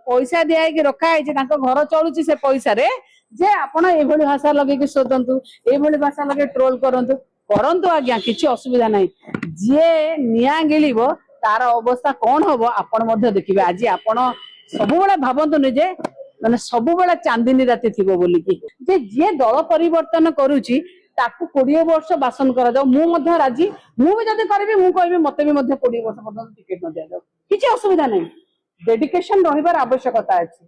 पैसा दिखाई रखाई घर चलुची से पैसा रे जे आपण एभली भाषा लगे शोधतु एभली भाषा लगे ट्रोल करंतु आज्ञा किसी असुविधा नहीं जे निया गिलिब तार अवस्था कौन हम आपण देखिए आज आपण सब भावतु जे माने सब चांदिनी राति थी बोलिकी जे जे दल परिवर्तन करुची ताकू 20 वर्ष बासन करा जाओ मु राजी मु भी जदी करबी मु कहबी मते भी 20 वर्ष पर्यंत टिकट न दिया जाओ किसी असुविधा नहीं डेडिकेशन रहिबार आवश्यकता अछि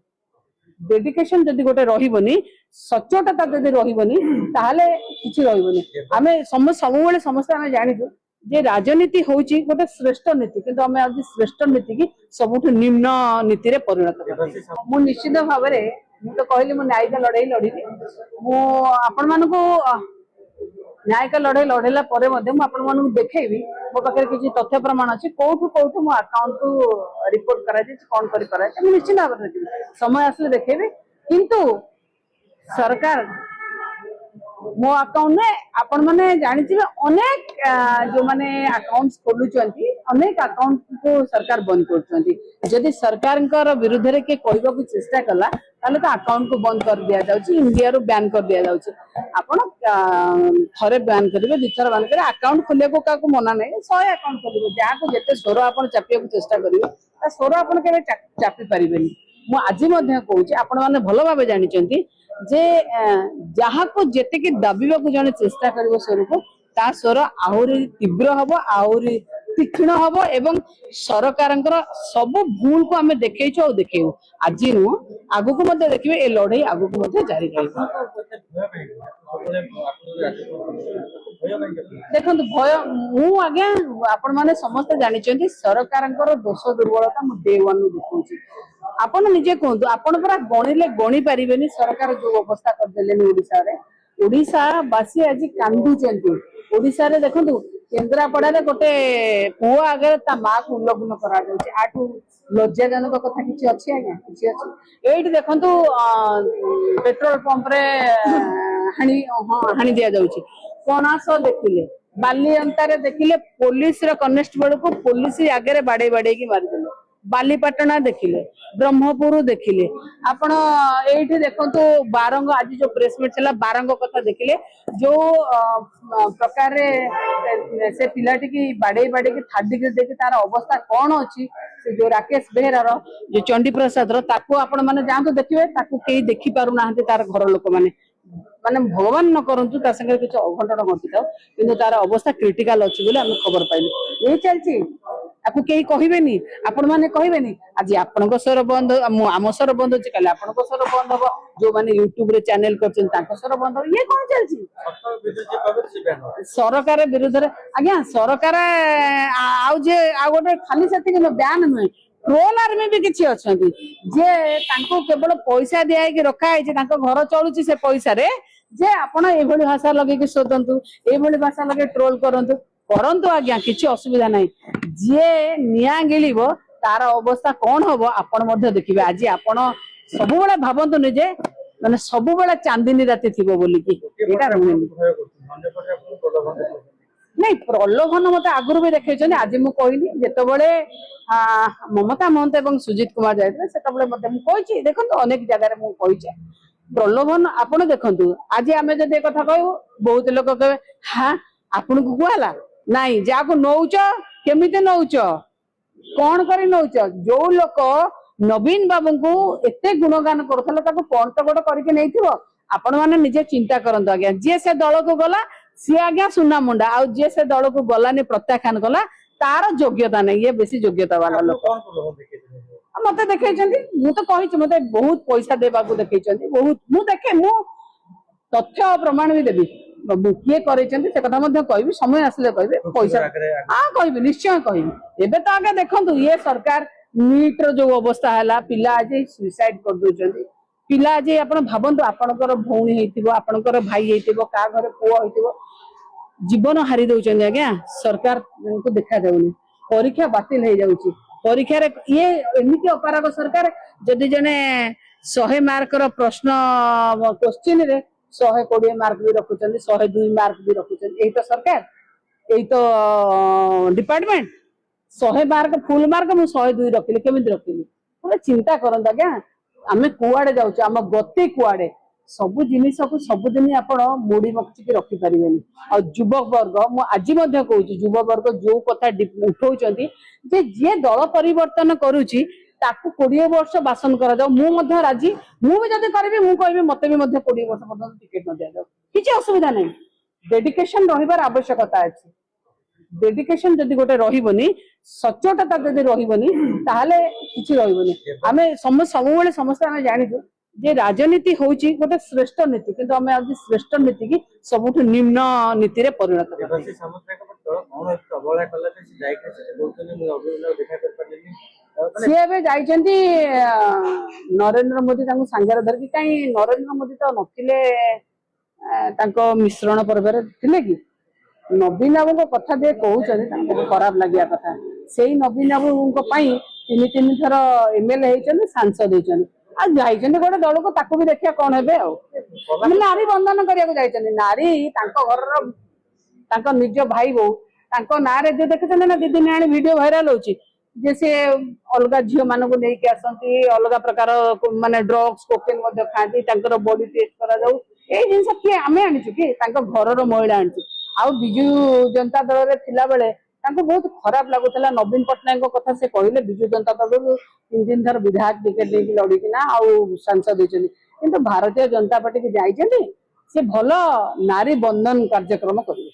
डेडिकेशन जदी गोटे रहिबनी सचोटता जदी रहिबनी ताहाले किछि रहिबनी आमे सबुबेले समस्त आमे जानिजो जे राजनीति होउची गोटे श्रेष्ठ नीति किंतु आमे आज श्रेष्ठ नीति की सबुठु निम्न नीति रे परिणत करबी मु निश्चित भाव रे मु तो कहली मु न्यायिक लड़ाई लड़ीबी मु आपण मानको न्यायिक लड़ाई लड़ेला परे मध्य मु आपण मानको देखैबी मो पाखे किछि तथ्य प्रमाण अछि कोठु मो अकाउंट को रिपोर्ट करा जे कोन करि करा जे निश्चित भाव रे समय आसले देखैबी किंतु सरकार मो अकाउंट में आपण माने जानिथिबे अनेक जो माने अकाउंट्स खोलुचंती अनेक अकाउंट को सरकार बंद करचंती जदि सरकारनकर विरुद्ध रे के कहबा को चेष्टा कला ताले तो अकाउंट को बंद कर दिया जाउची इंडिया रो बैन कर दिया जाउची आपण थरे बैन करिवे दिथर बैन करे अकाउंट खोले को का को मना नै 100 अकाउंट खोलिबे जा को जते सोरो आपण चापिया को चेष्टा करिवे ता सोरो आपण केबे चापी परिबेनी मु आज मध्ये कहूची आपण माने भलो भाबे जानिचंती जे जहा को जेते के दबिबा को जने चेष्टा करिवो स्वर को ता स्वर आहुरी तीव्र हबो आहुरी तीक्ष्ण हबो एवं सरकारंकर सब भूल को हमें देखैछो और देखैउ आज नु आगु को मध्ये देखिबे ए लड़ाई आगु को मध्ये जारी रहइबो देखंतु भय मु आगे आपण माने समस्त जानिचंती सरकारंकर दोष दुर्बलता मु डे 1 नु देखौची आपण निजे कहतु आपण पूरा गणिले गणी पारिबेनी सरकार जो अवस्था कर देलेनी ओडिसा रे ओडिसा बासी आज कांदुचंती ओडिसा रे देखंतु केंद्रापड़ा रे गोटे पुआ आगे ता मां को उल्लंघन करा जाउची आठू लज्जाजनक कथा किछि अछि आज्ञा किछि अछि एठी देखंतु पेट्रोल पंप रे हानि दिया जाउची कोणास देखिले बाली अंतारे देखिले पुलिस रे कांस्टेबल को पुलिस आगे बाडे बाडे की मारि देले बालीपाटना देखिले ब्रह्मपुर देखिले आपण एठी देखंतु बारंग आज जो प्रेस मीट चला बारंग कथा देखिले जो प्रकार रे से पिलाटी की बाडे बाडे की थाडी के देखि तार अवस्था कोन अछि से जो राकेश बेहरा रो जो चंडी प्रसाद रो ताको आपण माने जांतो देखिबे ताको केही देखि पारु नाहंते तार घर लोक माने माने भगवान न करंतु ता संगे किछ अघटन घटी जाओ किंतु तार अवस्था क्रिटिकल अछि बोले हम खबर पाइलु ए चलछि आपको केही कहिबेनी आपण माने कहिबेनी आज आपनको स्वर बंद आम स्वर बंद अछि काले आपनको स्वर बंद हो जो माने YouTube रे चैनल करछन ताको स्वर बंद हो ये कोन चलछि सरकार विरुद्ध रे आज्ञा सरकार आउ जे आ गोटे खाली सेति के बैन नै ट्रोल आर्मी भी किछि अछंती जे तांको केवल पैसा दियाई के रखा है जे तांको घर चलुची से पैसा रे जे आपण एभली भाषा लगे के शोधतु एभली भाषा लगे ट्रोल करंतु आज्ञा किछि असुविधा नहीं जे निया गिलिब तार अवस्था कौन हम आपण देखिए आज आपण सब भावतु जे माने सब चांदिनी राति थी बोलिकी नहीं प्रलोभन मत आगुरी भी देखते आज मुझे कहली जिते ममता महंत और सुजित कुमार जाते देखो अनेक जगह मुझे प्रलोभन आपण देखु आज आम जब कथा कहू बहुत लोग कहे हाँ आपन को कहला नहीं जाको नौच केमिते नौच कौन करी नौच जो लोक नवीन बाबू को एते गुणगान करथला ताको कौन तो गोटे करके नहीं थिबो आपण माने निजे चिंता करंतु आज्ञा जे से दल को गला सी आज्ञा सुना मुंडा आ जे से दल को गलानी प्रत्याख्यान कला तार योग्यता नहीं ये बेसी योग्यता वाला लोक मते देखैछंती मु तो कहिछ मते बहुत पैसा देबा को देखैछंती बहुत मु देखे मु तथ्य प्रमाण भी देबी किए करैछंती से कथा मध्ये कहबी समय आसले कहबे पैसा हां कहबी निश्चय कहबी एबे तो आगे देखंतु ये सरकार नीट रो जो अवस्था हला पिला आज सुसाइड कर दोछंती पिला आज आपण भाबंतु आपणकर भौणी हेतिबो आपणकर भाई हेतिबो का घरे पुओ हेतिबो जीवन हारी दउछन आज्ञा सरकार को देखा जाउनी परीक्षा बातिल हे जाउची परीक्षा रे ये एमिति अपराग सरकार जदि जने 100 मार्क रो प्रश्न क्वेश्चन रे 120 मार्क भी रखुचंदी 102 मार्क भी रखुचंदी एही तो सरकार एही तो डिपार्टमेंट 100 मार्क फुल मार्क मु 102 रखिले केमिति रखिले ଗୋଟେ ଚିନ୍ତା କରନ୍ତୁ ଆଜ୍ଞା ଆମେ କୁଆଡେ ଯାଉଛେ ଆମ ଗତି କୁଆଡେ ସବୁ ଜିନିଷକୁ ସବୁଦିନ ଆପଣ ମୋଡି ମକଚିକି ରଖିପାରିବେନି ଆଉ ଯୁବକ ବର୍ଗ ମୁଁ ଆଜି ମଧ୍ୟ କହୁଛି ଯୁବ ବର୍ଗ ଯୋଉ କଥା ଉଠଉଛନ୍ତି ଯେ ଯିଏ ଦଳ ପରିବର୍ତ୍ତନ କରୁଛି ତାକୁ 20 ବର୍ଷ ବାସନ କରାଯାଉ ମୁଁ ମଧ୍ୟ ରାଜି ମୁଁ ବି ଯଦି କରିବି ମୁଁ କହିବି ମତେ ବି ମଧ୍ୟ 20 ବର୍ଷ ପର୍ଯ୍ୟନ୍ତ ଟିକେଟ ନ ଦିଆଯାଉ କିଛି ଅସୁବିଧା ନାହିଁ ଡେଡିକେସନ ରହିବାର ଆବଶ୍ୟକତା ଅଛି डेडिकेशन जदि गोटे रही सचोटता जदि रही ताहले किसी रही आम सब समस्त आम जाचु जे राजनीति हूँ गोटे श्रेष्ठ नीति किंतु आम आज श्रेष्ठ नीति की सबुठ निम्न नीति रे परिणत सी जाइछन्ति नरेंद्र मोदी सांगे धरिकी कहीं नरेंद्र मोदी तो नथिले मिश्रण पर्व थे कि नवीन बाबू कथा जे कहते खराब लगे कथा से नवीन बाबू तीन तीन थर एमएलए होती सांसद होती गोटे दल को भी देखिए कौन है नारी बंधन करने नारी घर निज भाई बो ना जे देखते ना दी दिन आने वीडियो भाइराल होची जे से अलग झील मानक नहीं आसती अलग प्रकार माने ड्रग्स कोकेन खाती बॉडी टेस्ट करा जिन किए आम आनीचु कि घर महिला आनीचु आउ बिजु जनता दल थिला बेले बहुत खराब लगुला नवीन पट्टनायक कथा से कहले बिजु जनता दल 3 थर विधायक टिकेट देकी लड़िकिना आउ सांसद होती किंतु भारतीय जनता पार्टी की जाइछन्ति से भल नारी बंधन कार्यक्रम करिवे।